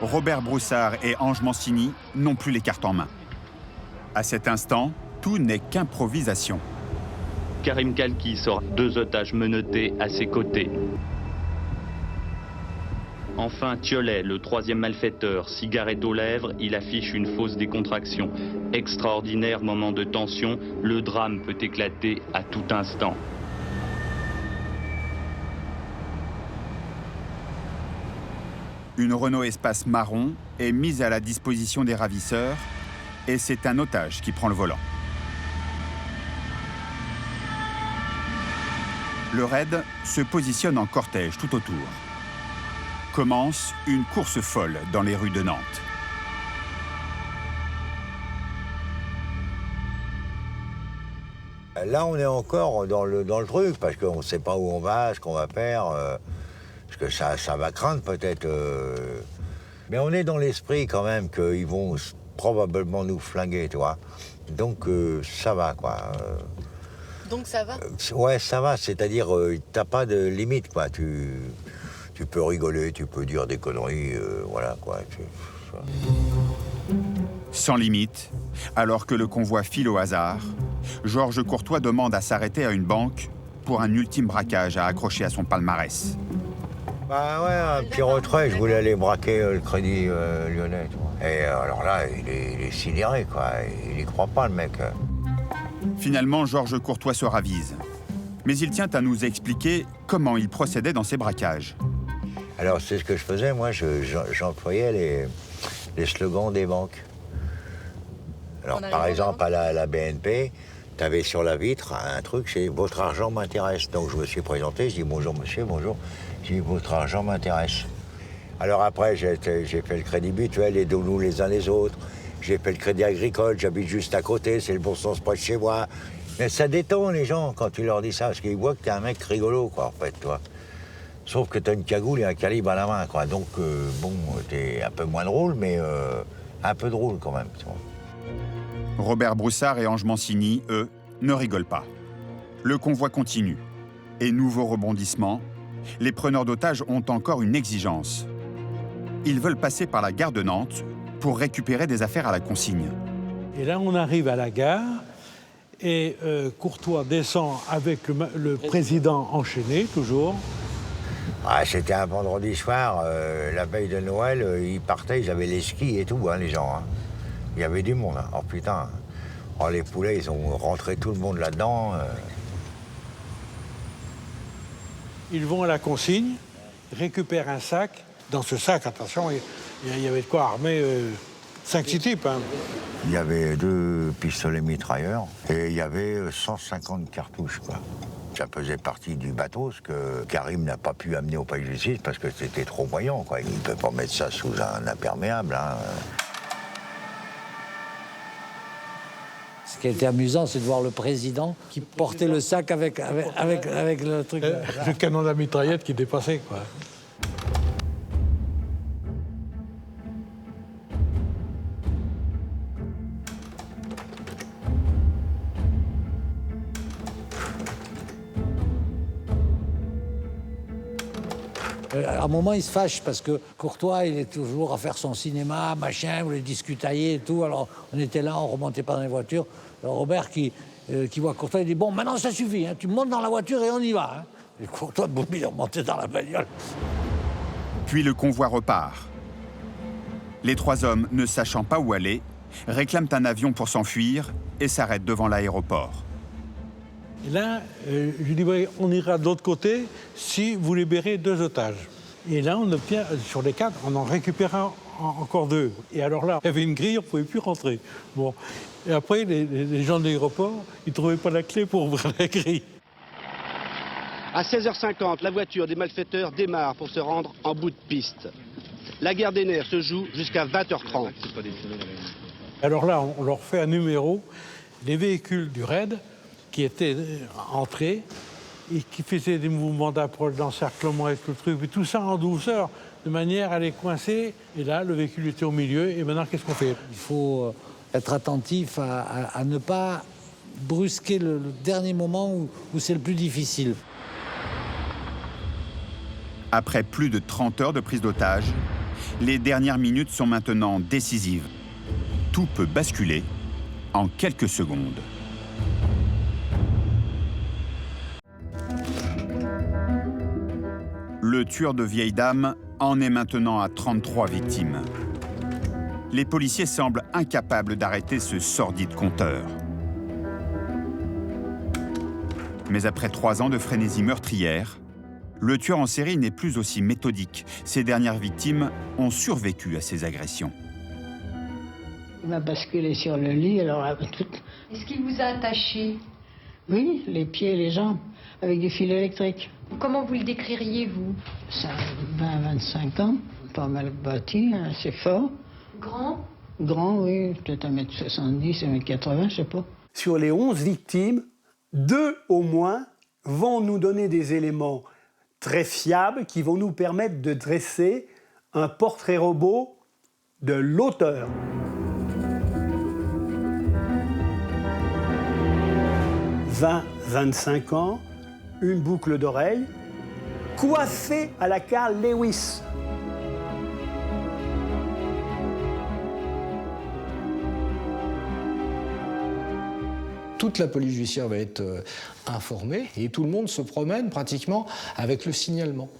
Robert Broussard et Ange Mancini n'ont plus les cartes en main. À cet instant, tout n'est qu'improvisation. Karim Kalki sort 2 otages menottés à ses côtés. Enfin, Thiollet, le 3e malfaiteur, cigarette aux lèvres, il affiche une fausse décontraction. Extraordinaire moment de tension, le drame peut éclater à tout instant. Une Renault Espace marron est mise à la disposition des ravisseurs et c'est un otage qui prend le volant. Le raid se positionne en cortège tout autour. Commence une course folle dans les rues de Nantes. Là, on est encore dans le truc, parce qu'on ne sait pas où on va, ce qu'on va faire, parce que ça va craindre peut-être. Mais on est dans l'esprit quand même qu'ils vont probablement nous flinguer, tu vois. Donc ça va, quoi. Donc ça va Ouais, ça va, c'est-à-dire t'as pas de limite, quoi. Tu peux rigoler, tu peux dire des conneries, voilà, quoi. Sans limite, alors que le convoi file au hasard, Georges Courtois demande à s'arrêter à une banque pour un ultime braquage à accrocher à son palmarès. Bah ouais, un petit retrait, je voulais aller braquer le Crédit Lyonnais. Tu vois. Et alors là, il est sidéré, quoi. Il y croit pas, le mec. Finalement, Georges Courtois se ravise. Mais il tient à nous expliquer comment il procédait dans ses braquages. Alors, c'est ce que je faisais, moi, j'employais les slogans des banques. Alors, par exemple, à la BNP, tu avais sur la vitre un truc, c'est « Votre argent m'intéresse ». Donc, je me suis présenté, je dis « Bonjour, monsieur, bonjour ». Je dis « Votre argent m'intéresse ». Alors après, j'ai fait le crédit mutuel, aidons-nous les uns les autres. J'ai fait le crédit agricole, j'habite juste à côté, c'est le bon sens près de chez moi. Mais ça détend les gens quand tu leur dis ça, parce qu'ils voient que t'es un mec rigolo, quoi, en fait, toi. Sauf que t'as une cagoule et un calibre à la main, quoi. Donc, bon, t'es un peu moins drôle, mais un peu drôle quand même, tu vois. Robert Broussard et Ange Mancini, eux, ne rigolent pas. Le convoi continue. Et nouveau rebondissement, les preneurs d'otages ont encore une exigence. Ils veulent passer par la gare de Nantes pour récupérer des affaires à la consigne. Et là, on arrive à la gare et Courtois descend avec le président enchaîné, toujours. Ah, c'était un vendredi soir, la veille de Noël, ils partaient, ils avaient les skis et tout, hein, les gens. Hein. Il y avait du monde. Hein. Oh putain, oh, les poulets, ils ont rentré tout le monde là-dedans. Ils vont à la consigne, récupèrent un sac. Dans ce sac, attention, il y avait de quoi armer 5-6 types. Hein. Il y avait 2 pistolets mitrailleurs et il y avait 150 cartouches, quoi. Ça faisait partie du bateau, ce que Karim n'a pas pu amener au palais de justice parce que c'était trop voyant, quoi. Il ne peut pas mettre ça sous un imperméable. Hein. Ce qui était amusant, c'est de voir le président qui portait le sac avec le truc. Le canon de la mitraillette qui dépassait, quoi. À un moment, il se fâche parce que Courtois, il est toujours à faire son cinéma, machin, vous voulez discutailler et tout. Alors, on était là, on remontait pas dans les voitures. Alors, Robert, qui voit Courtois, il dit « Bon, maintenant, ça suffit, hein, tu montes dans la voiture et on y va. Hein. » Et Courtois, boum, il est remonté dans la bagnole. Puis le convoi repart. Les 3 hommes, ne sachant pas où aller, réclament un avion pour s'enfuir et s'arrêtent devant l'aéroport. Et là, je lui dis, ouais, on ira de l'autre côté si vous libérez 2 otages. Et là, on obtient, sur les 4, on en récupère encore 2. Et alors là, il y avait une grille, on ne pouvait plus rentrer. Bon. Et après, les gens de l'aéroport, ils ne trouvaient pas la clé pour ouvrir la grille. À 16h50, la voiture des malfaiteurs démarre pour se rendre en bout de piste. La guerre des nerfs se joue jusqu'à 20h30. Alors là, on leur fait un numéro, les véhicules du raid, qui étaient entrés et qui faisaient des mouvements d'approche, d'encerclement et tout le truc, et tout ça en douceur, de manière à les coincer. Et là, le véhicule était au milieu, et maintenant, qu'est-ce qu'on fait? Il faut être attentif à ne pas brusquer le dernier moment où c'est le plus difficile. Après plus de 30 heures de prise d'otage, les dernières minutes sont maintenant décisives. Tout peut basculer en quelques secondes. Le tueur de vieilles dames en est maintenant à 33 victimes. Les policiers semblent incapables d'arrêter ce sordide compteur. Mais après 3 ans de frénésie meurtrière, le tueur en série n'est plus aussi méthodique. Ses dernières victimes ont survécu à ces agressions. Il m'a basculé sur le lit, alors tout... Est-ce qu'il vous a attaché? Oui, les pieds et les jambes, avec des fils électriques. Comment vous le décririez, vous? Ça a 20-25 ans, pas mal bâti, assez fort. Grand? Grand, oui, peut-être 1m70, 1m80, je sais pas. Sur les 11 victimes, 2 au moins vont nous donner des éléments très fiables qui vont nous permettre de dresser un portrait robot de l'auteur. « 20-25 ans, une boucle d'oreille, coiffée à la Carl Lewis. » Toute la police judiciaire va être informée et tout le monde se promène pratiquement avec le signalement.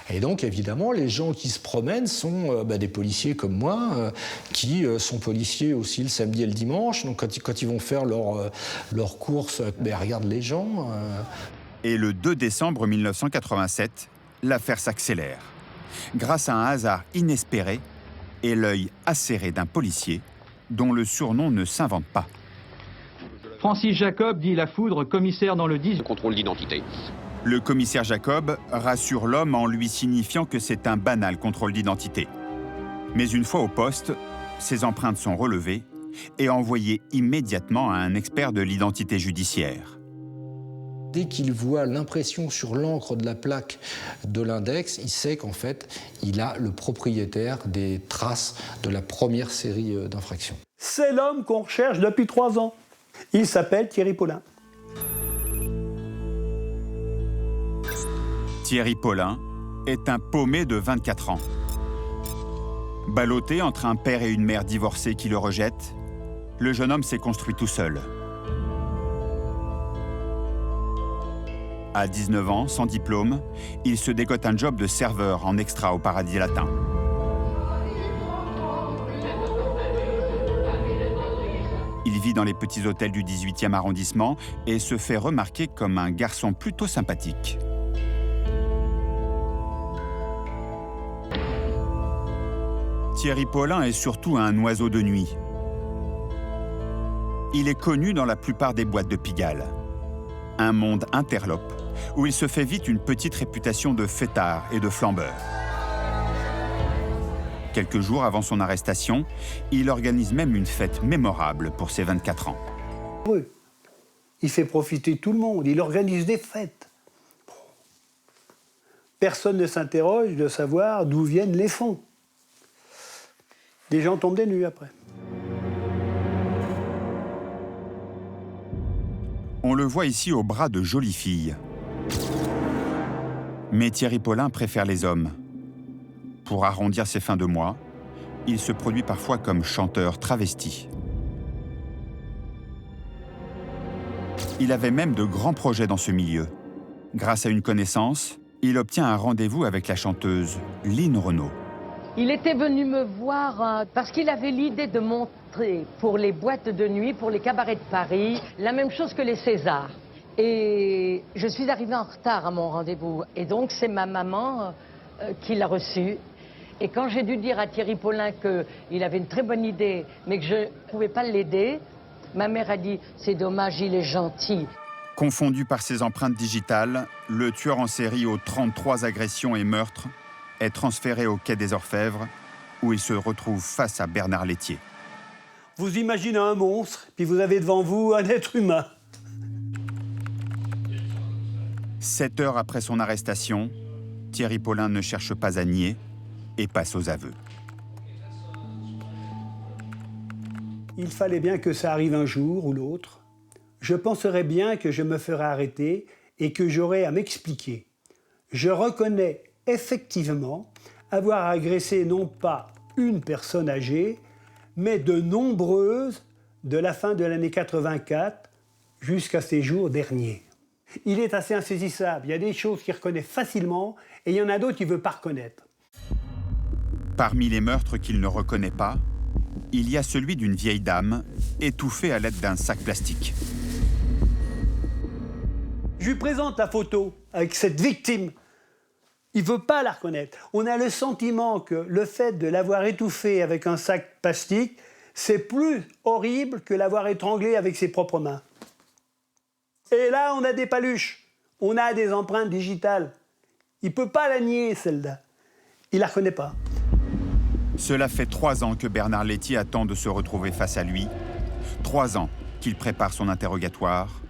Et donc, évidemment, les gens qui se promènent sont des policiers comme moi, qui sont policiers aussi le samedi et le dimanche. Donc, quand ils vont faire leurs courses, regardent les gens. Et le 2 décembre 1987, l'affaire s'accélère. Grâce à un hasard inespéré et l'œil acéré d'un policier dont le surnom ne s'invente pas. Francis Jacob, dit La Foudre, commissaire dans le 10. Contrôle d'identité. Le commissaire Jacob rassure l'homme en lui signifiant que c'est un banal contrôle d'identité. Mais une fois au poste, ses empreintes sont relevées et envoyées immédiatement à un expert de l'identité judiciaire. Dès qu'il voit l'impression sur l'encre de la plaque de l'index, il sait qu'en fait, il a le propriétaire des traces de la première série d'infractions. C'est l'homme qu'on recherche depuis 3 ans. Il s'appelle Thierry Paulin. Thierry Paulin est un paumé de 24 ans. Ballotté entre un père et une mère divorcés qui le rejettent, le jeune homme s'est construit tout seul. À 19 ans, sans diplôme, il se dégote un job de serveur en extra au Paradis Latin. Il vit dans les petits hôtels du 18e arrondissement et se fait remarquer comme un garçon plutôt sympathique. Thierry Paulin est surtout un oiseau de nuit. Il est connu dans la plupart des boîtes de Pigalle. Un monde interlope, où il se fait vite une petite réputation de fêtard et de flambeur. Quelques jours avant son arrestation, il organise même une fête mémorable pour ses 24 ans. Oui. Il fait profiter tout le monde, il organise des fêtes. Personne ne s'interroge de savoir d'où viennent les fonds. Des gens tombent des nues après. On le voit ici au bras de jolies filles. Mais Thierry Paulin préfère les hommes. Pour arrondir ses fins de mois, il se produit parfois comme chanteur travesti. Il avait même de grands projets dans ce milieu. Grâce à une connaissance, il obtient un rendez-vous avec la chanteuse Line Renaud. Il était venu me voir parce qu'il avait l'idée de montrer pour les boîtes de nuit, pour les cabarets de Paris, la même chose que les Césars. Et je suis arrivée en retard à mon rendez-vous. Et donc c'est ma maman qui l'a reçu. Et quand j'ai dû dire à Thierry Paulin qu'il avait une très bonne idée, mais que je ne pouvais pas l'aider, ma mère a dit « c'est dommage, il est gentil ». Confondu par ses empreintes digitales, le tueur en série aux 33 agressions et meurtres est transféré au quai des Orfèvres, où il se retrouve face à Bernard Lethier. Vous imaginez un monstre, puis vous avez devant vous un être humain. 7 heures après son arrestation, Thierry Paulin ne cherche pas à nier et passe aux aveux. Il fallait bien que ça arrive un jour ou l'autre. Je penserais bien que je me ferais arrêter et que j'aurais à m'expliquer. Je reconnais effectivement avoir agressé non pas une personne âgée, mais de nombreuses de la fin de l'année 84 jusqu'à ces jours derniers. Il est assez insaisissable. Il y a des choses qu'il reconnaît facilement et il y en a d'autres qu'il ne veut pas reconnaître. Parmi les meurtres qu'il ne reconnaît pas, il y a celui d'une vieille dame étouffée à l'aide d'un sac plastique. Je lui présente la photo avec cette victime. Il ne veut pas la reconnaître. On a le sentiment que le fait de l'avoir étouffée avec un sac plastique, c'est plus horrible que l'avoir étranglé avec ses propres mains. Et là, on a des paluches, on a des empreintes digitales. Il ne peut pas la nier, celle-là. Il ne la reconnaît pas. Cela fait 3 ans que Bernard Lethier attend de se retrouver face à lui. 3 ans qu'il prépare son interrogatoire.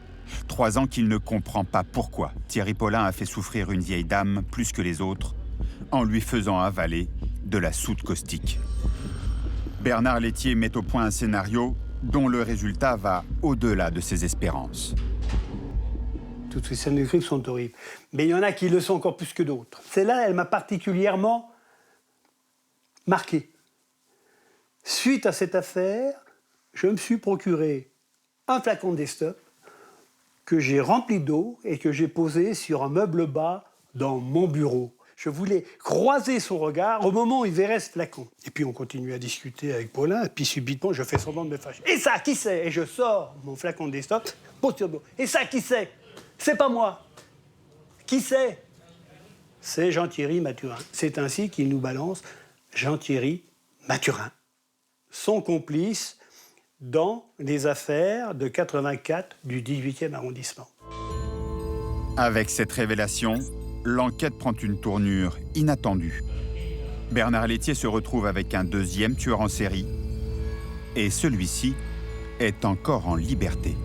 3 ans qu'il ne comprend pas pourquoi Thierry Paulin a fait souffrir une vieille dame plus que les autres en lui faisant avaler de la soude caustique. Bernard Lethier met au point un scénario dont le résultat va au-delà de ses espérances. Toutes ces scènes de crime sont horribles. Mais il y en a qui le sont encore plus que d'autres. Celle-là, elle m'a particulièrement marqué. Suite à cette affaire, je me suis procuré un flacon d'Estop que j'ai rempli d'eau et que j'ai posé sur un meuble bas dans mon bureau. Je voulais croiser son regard au moment où il verrait ce flacon. Et puis on continue à discuter avec Paulin, et puis subitement je fais semblant de me fâcher. Et ça, qui c'est? Et je sors mon flacon d'Estop, pose sur le dos. Et ça, qui c'est? C'est pas moi. Qui c'est? C'est Jean-Thierry Mathurin. C'est ainsi qu'il nous balance Jean-Thierry Mathurin, son complice dans les affaires de 84 du 18e arrondissement. Avec cette révélation, l'enquête prend une tournure inattendue. Bernard Lethier se retrouve avec un deuxième tueur en série et celui-ci est encore en liberté.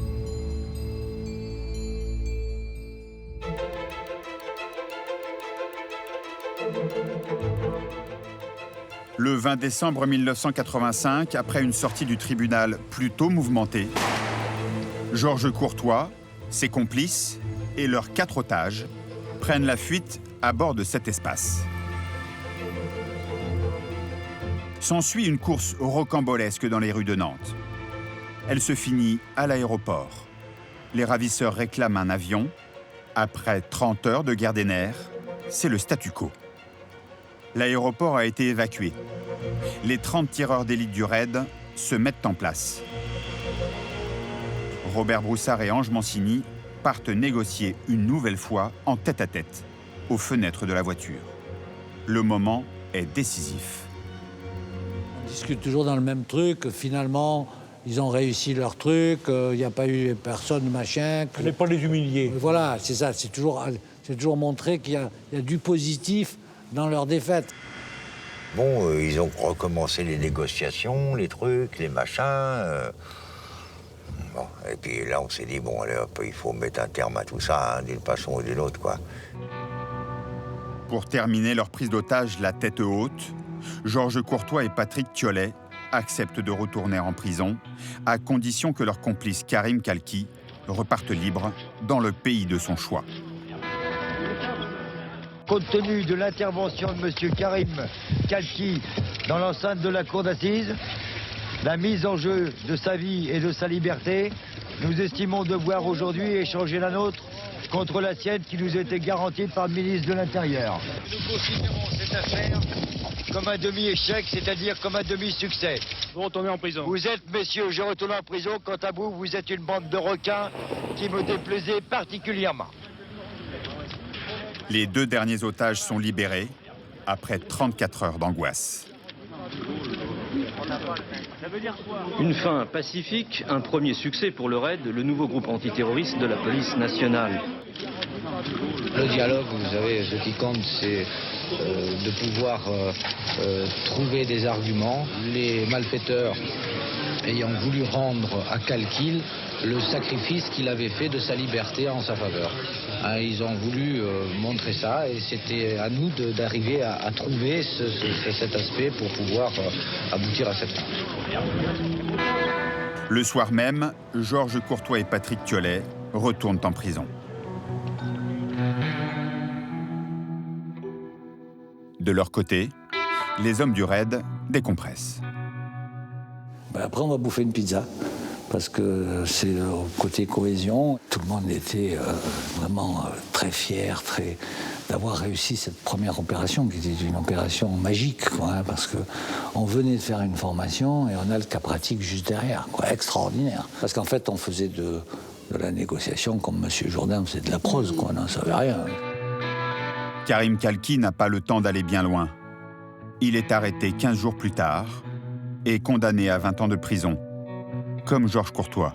Le 20 décembre 1985, après une sortie du tribunal plutôt mouvementée, Georges Courtois, ses complices et leurs 4 otages prennent la fuite à bord de cet espace. S'ensuit une course rocambolesque dans les rues de Nantes. Elle se finit à l'aéroport. Les ravisseurs réclament un avion. Après 30 heures de guerre des nerfs, c'est le statu quo. L'aéroport a été évacué. Les 30 tireurs d'élite du raid se mettent en place. Robert Broussard et Ange Mancini partent négocier une nouvelle fois en tête-à-tête, aux fenêtres de la voiture. Le moment est décisif. On discute toujours dans le même truc. Finalement, ils ont réussi leur truc. Il n'y a pas eu personne, machin. Il fallait pas les humilier. Voilà, c'est ça. C'est toujours montrer qu'il y a du positif dans leur défaite. Bon, ils ont recommencé les négociations, les trucs, les machins. Bon, et puis là, on s'est dit, bon, allez hop, il faut mettre un terme à tout ça, hein, d'une façon ou d'une autre, quoi. Pour terminer leur prise d'otage la tête haute, Georges Courtois et Patrick Thiollet acceptent de retourner en prison, à condition que leur complice Karim Kalki reparte libre dans le pays de son choix. Compte tenu de l'intervention de M. Karim Kalki dans l'enceinte de la cour d'assises, la mise en jeu de sa vie et de sa liberté, nous estimons devoir aujourd'hui échanger la nôtre contre la sienne qui nous était garantie par le ministre de l'Intérieur. Nous considérons cette affaire comme un demi-échec, c'est-à-dire comme un demi-succès. Vous retournez en prison. Vous êtes, messieurs, je retourne en prison. Quant à vous, vous êtes une bande de requins qui me déplaisait particulièrement. Les 2 derniers otages sont libérés après 34 heures d'angoisse. Une fin pacifique, un premier succès pour le RAID, le nouveau groupe antiterroriste de la police nationale. Le dialogue, vous savez, ce qui compte, c'est de pouvoir trouver des arguments. Les malfaiteurs ayant voulu rendre à Kalki le sacrifice qu'il avait fait de sa liberté en sa faveur. Hein, ils ont voulu montrer ça et c'était à nous d'arriver à trouver cet aspect pour pouvoir aboutir à cette fin. Le soir même, Georges Courtois et Patrick Thiollet retournent en prison. De leur côté, les hommes du raid décompressent. Après, on va bouffer une pizza, parce que c'est le côté cohésion. Tout le monde était vraiment très fier d'avoir réussi cette première opération, qui était une opération magique, quoi, hein, parce qu'on venait de faire une formation et on a le cas pratique juste derrière, quoi, extraordinaire. Parce qu'en fait, on faisait de la négociation comme M. Jourdain faisait de la prose, quoi, on n'en savait rien. Karim Kalki n'a pas le temps d'aller bien loin. Il est arrêté 15 jours plus tard est condamné à 20 ans de prison, comme Georges Courtois.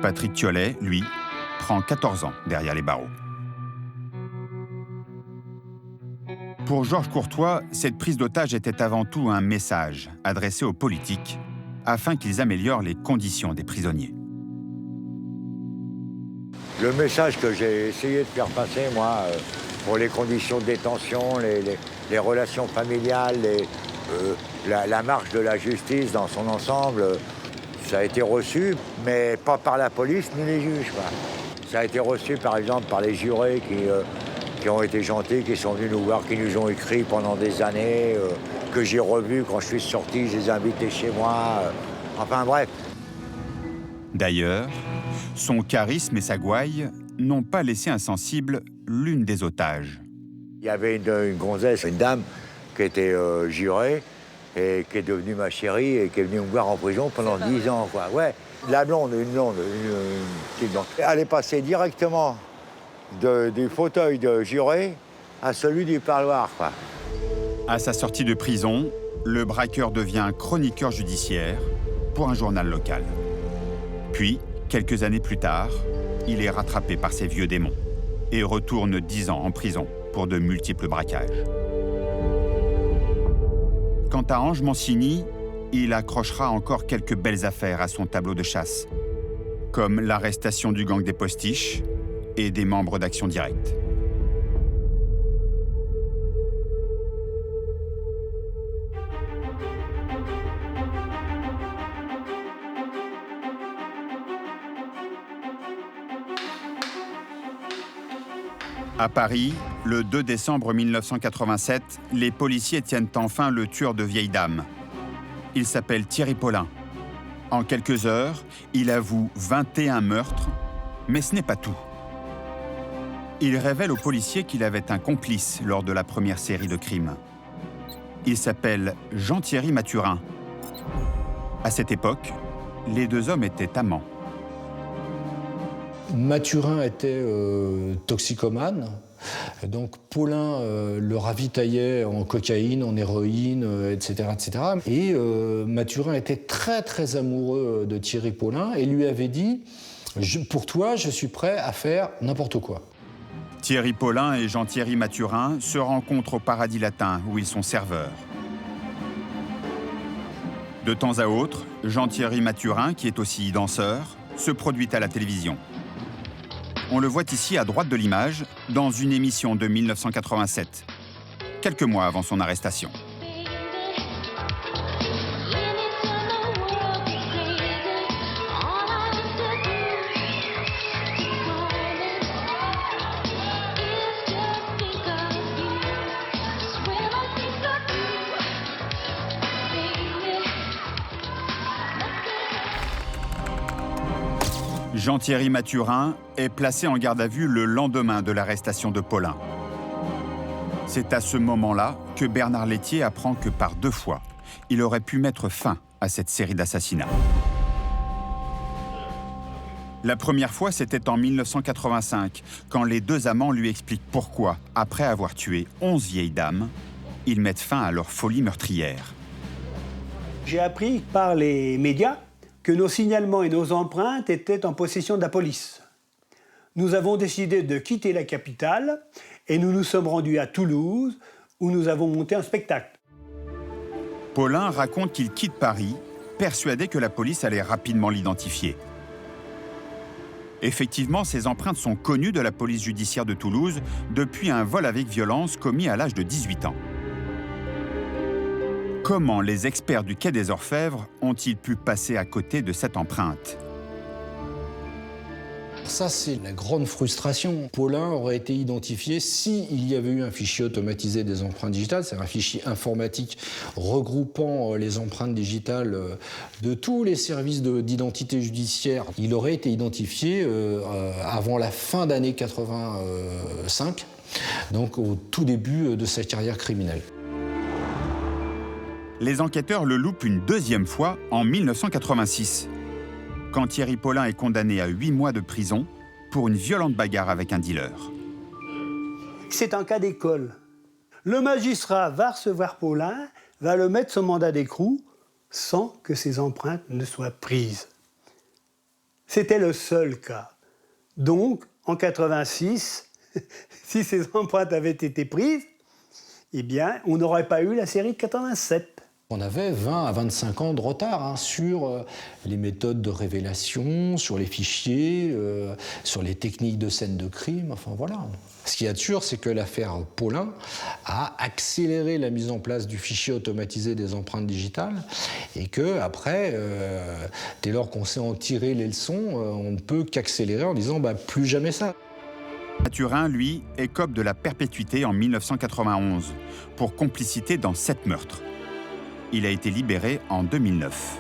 Patrick Thiollet, lui, prend 14 ans derrière les barreaux. Pour Georges Courtois, cette prise d'otage était avant tout un message adressé aux politiques afin qu'ils améliorent les conditions des prisonniers. Le message que j'ai essayé de faire passer, moi, pour les conditions de détention, les relations familiales, la marche de la justice dans son ensemble, ça a été reçu, mais pas par la police ni les juges, quoi. Ça a été reçu, par exemple, par les jurés qui ont été gentils, qui sont venus nous voir, qui nous ont écrit pendant des années, que j'ai revus quand je suis sorti, je les ai invités chez moi. Enfin, bref. D'ailleurs, son charisme et sa gouaille n'ont pas laissé insensible l'une des otages. Il y avait une gonzesse, une dame, qui était jurée et qui est devenue ma chérie et qui est venue me voir en prison pendant 10 ans, quoi. Ouais, la blonde, une petite blonde. Elle est passée directement du fauteuil de juré à celui du parloir, quoi. À sa sortie de prison, le braqueur devient chroniqueur judiciaire pour un journal local. Puis, quelques années plus tard, il est rattrapé par ses vieux démons et retourne 10 ans en prison pour de multiples braquages. Quant à Ange Mancini, il accrochera encore quelques belles affaires à son tableau de chasse, comme l'arrestation du gang des postiches et des membres d'Action Directe. À Paris, le 2 décembre 1987, les policiers tiennent enfin le tueur de vieilles dames. Il s'appelle Thierry Paulin. En quelques heures, il avoue 21 meurtres, mais ce n'est pas tout. Il révèle aux policiers qu'il avait un complice lors de la première série de crimes. Il s'appelle Jean-Thierry Mathurin. À cette époque, les deux hommes étaient amants. Mathurin était toxicomane, donc Paulin le ravitaillait en cocaïne, en héroïne, etc., etc. Et Mathurin était très très amoureux de Thierry Paulin et lui avait dit « Pour toi, je suis prêt à faire n'importe quoi ». Thierry Paulin et Jean-Thierry Mathurin se rencontrent au Paradis Latin, où ils sont serveurs. De temps à autre, Jean-Thierry Mathurin, qui est aussi danseur, se produit à la télévision. On le voit ici à droite de l'image, dans une émission de 1987, quelques mois avant son arrestation. Jean-Thierry Mathurin est placé en garde à vue le lendemain de l'arrestation de Paulin. C'est à ce moment-là que Bernard Lethier apprend que par 2 fois, il aurait pu mettre fin à cette série d'assassinats. La première fois, c'était en 1985, quand les deux amants lui expliquent pourquoi, après avoir tué 11 vieilles dames, ils mettent fin à leur folie meurtrière. J'ai appris par les médias que nos signalements et nos empreintes étaient en possession de la police. Nous avons décidé de quitter la capitale et nous nous sommes rendus à Toulouse où nous avons monté un spectacle. Paulin raconte qu'il quitte Paris, persuadé que la police allait rapidement l'identifier. Effectivement, ces empreintes sont connues de la police judiciaire de Toulouse depuis un vol avec violence commis à l'âge de 18 ans. Comment les experts du Quai des Orfèvres ont-ils pu passer à côté de cette empreinte ? Ça, c'est la grande frustration. Paulin aurait été identifié s'il y avait eu un fichier automatisé des empreintes digitales, c'est un fichier informatique regroupant les empreintes digitales de tous les services d'identité judiciaire. Il aurait été identifié avant la fin d'année 85, donc au tout début de sa carrière criminelle. Les enquêteurs le loupent une 2e fois en 1986, quand Thierry Paulin est condamné à 8 mois de prison pour une violente bagarre avec un dealer. C'est un cas d'école. Le magistrat va recevoir Paulin, va le mettre sous mandat d'écrou sans que ses empreintes ne soient prises. C'était le seul cas. Donc, en 86, si ces empreintes avaient été prises, eh bien, on n'aurait pas eu la série de 87. On avait 20 à 25 ans de retard sur les méthodes de révélation, sur les fichiers, sur les techniques de scène de crime, enfin voilà. Ce qu'il y a de sûr, c'est que l'affaire Paulin a accéléré la mise en place du fichier automatisé des empreintes digitales et qu'après, dès lors qu'on sait en tirer les leçons, on ne peut qu'accélérer en disant plus jamais ça. Mathurin, lui, écope de la perpétuité en 1991 pour complicité dans 7 meurtres. Il a été libéré en 2009.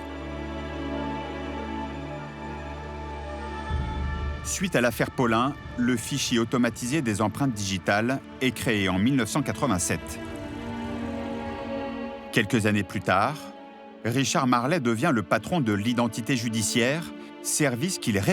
Suite à l'affaire Paulin, le fichier automatisé des empreintes digitales est créé en 1987. Quelques années plus tard, Richard Marlet devient le patron de l'identité judiciaire, service qu'il